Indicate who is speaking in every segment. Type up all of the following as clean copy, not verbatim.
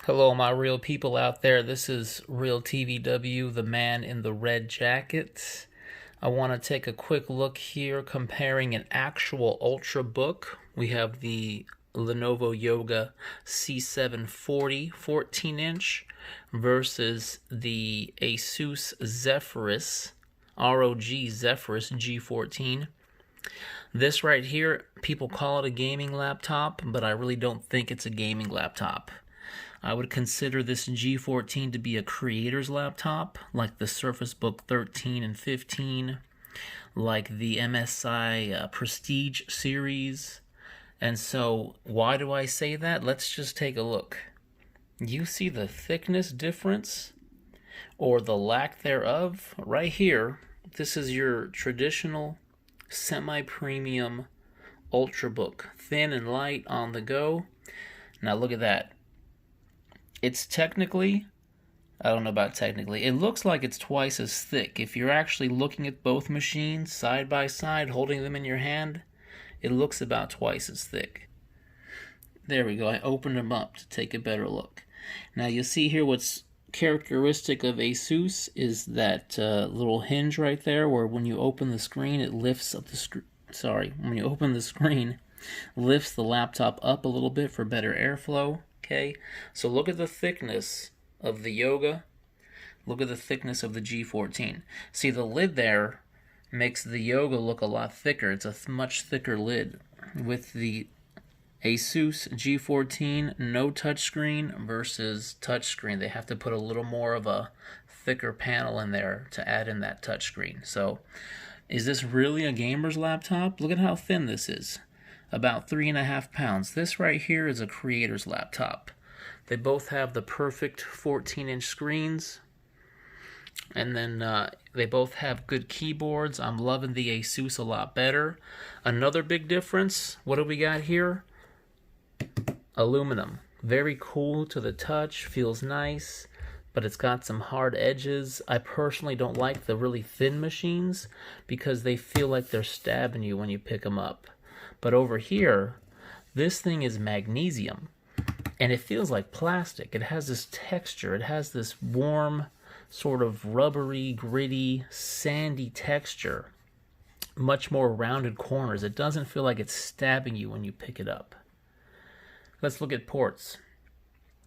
Speaker 1: Hello, my real people out there. This is realtvw, the man in the red jacket. I want to take a quick look here comparing an actual Ultrabook. We have the Lenovo Yoga C740 14-inch versus the Asus Zephyrus ROG Zephyrus G14. This right here, people call it a gaming laptop, but I really don't think it's a gaming laptop. I would consider this G14 to be a creator's laptop, like the Surface Book 13 and 15, like the MSI Prestige series. And so, why do I say that? Let's just take a look. You see the thickness difference, or the lack thereof, right here. This is your traditional semi-premium Ultrabook, thin and light on the go. Now look at that. It's technically, I don't know about technically, it looks like it's twice as thick. If you're actually looking at both machines side by side, holding them in your hand, it looks about twice as thick. There we go, I opened them up to take a better look. Now you'll see here what's characteristic of Asus is that little hinge right there where when you open the screen, it lifts up the screen. When you open the screen, lifts the laptop up a little bit for better airflow. Okay, so look at the thickness of the Yoga. Look at the thickness of the G14. See, the lid there makes the Yoga look a lot thicker. It's a much thicker lid. With the Asus G14, no touchscreen versus touchscreen. They have to put a little more of a thicker panel in there to add in that touchscreen. So, is this really a gamer's laptop? Look at how thin this is. About 3.5 pounds. This right here is a creator's laptop. They both have the perfect 14-inch screens, and then they both have good keyboards. I'm loving the Asus a lot better. Another big difference, what do we got here? Aluminum. Very cool to the touch, feels nice, but it's got some hard edges. I personally don't like the really thin machines because they feel like they're stabbing you when you pick them up. But over here, this thing is magnesium, and it feels like plastic. It has this texture. It has this warm, sort of rubbery, gritty, sandy texture. Much more rounded corners. It doesn't feel like it's stabbing you when you pick it up. Let's look at ports.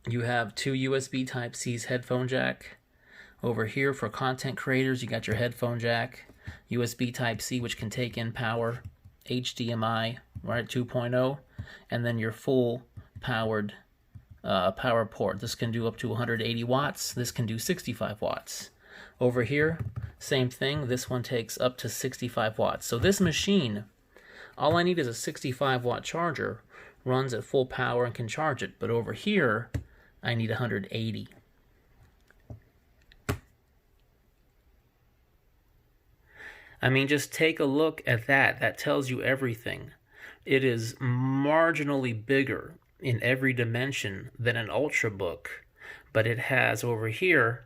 Speaker 1: You have two USB Type-C's headphone jack. Over here for content creators, you got your headphone jack, USB Type-C, which can take in power, HDMI, right, 2.0, and then your full powered power port. This can do up to 180 watts. This can do 65 watts. Over here, same thing. This one takes up to 65 watts. So this machine, all I need is a 65 watt charger, runs at full power and can charge it. But over here, I need 180. I mean, just take a look at that. That tells you everything. It is marginally bigger in every dimension than an Ultrabook, but it has over here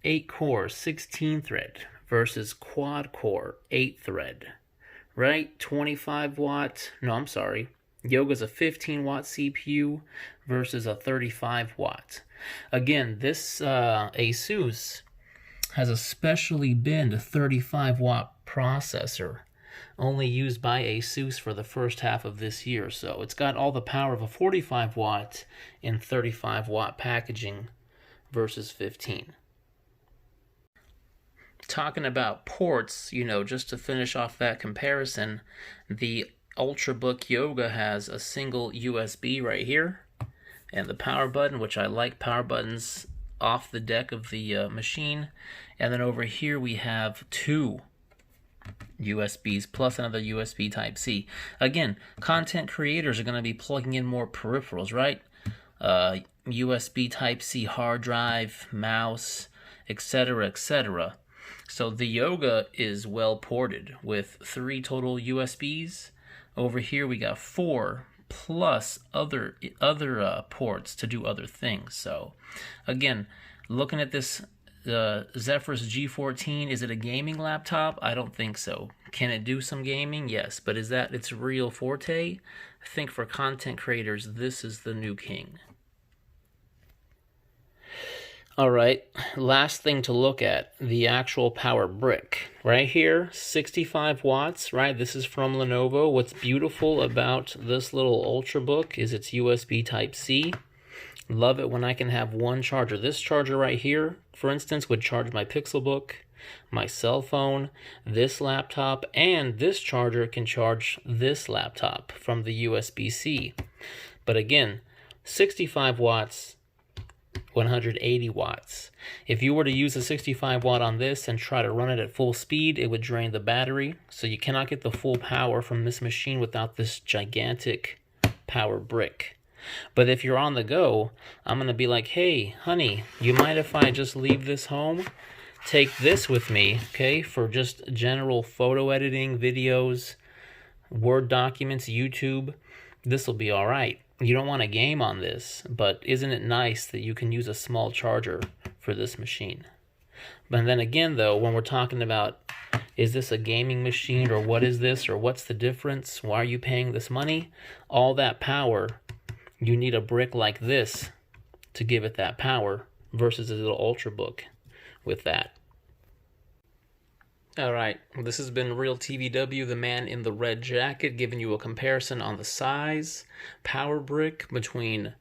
Speaker 1: 8 cores, 16 thread versus quad core, 8 thread, right? 25 watt, no, I'm sorry. Yoga's a 15 watt CPU versus a 35 watt. Again, this Asus has a specially binned 35 watt processor, only used by Asus for the first half of this year. So it's got all the power of a 45 watt in 35 watt packaging versus 15. Talking about ports, just to finish off that comparison, the Ultrabook Yoga has a single USB right here, and the power button, which I like power buttons off the deck of the machine. And then over here we have 2 USBs plus another USB Type-C. Again, content creators are going to be plugging in more peripherals, right? USB Type-C hard drive, mouse, etc., etc. So the Yoga is well ported with 3 total USBs. Over here we got 4 plus other ports to do other things. So again, looking at this Zephyrus G14, is it a gaming laptop? I don't think so. Can it do some gaming? Yes, but is that its real forte? I think for content creators, this is the new king. Alright, last thing to look at, the actual power brick. Right here, 65 watts, right? This is from Lenovo. What's beautiful about this little Ultrabook is its USB Type-C. Love it when I can have one charger. This charger right here, for instance, would charge my Pixelbook, my cell phone, this laptop, and this charger can charge this laptop from the USB-C. But again, 65 watts, 180 watts. If you were to use a 65 watt on this and try to run it at full speed, it would drain the battery. So you cannot get the full power from this machine without this gigantic power brick. But if you're on the go, I'm going to be like, hey, honey, you mind if I just leave this home? Take this with me, okay, for just general photo editing, videos, Word documents, YouTube. This will be all right. You don't want a game on this, but isn't it nice that you can use a small charger for this machine? But then again, though, when we're talking about, is this a gaming machine, or what is this, or what's the difference? Why are you paying this money? All that power, you need a brick like this to give it that power versus a little Ultrabook with that. Alright, this has been realtvw, the man in the red jacket, giving you a comparison on the size, power brick between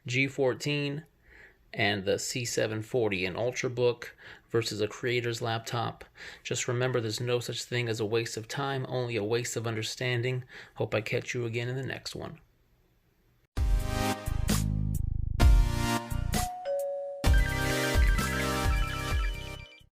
Speaker 1: G14 and the C740, an Ultrabook versus a creator's laptop. Just remember, there's no such thing as a waste of time, only a waste of understanding. Hope I catch you again in the next one.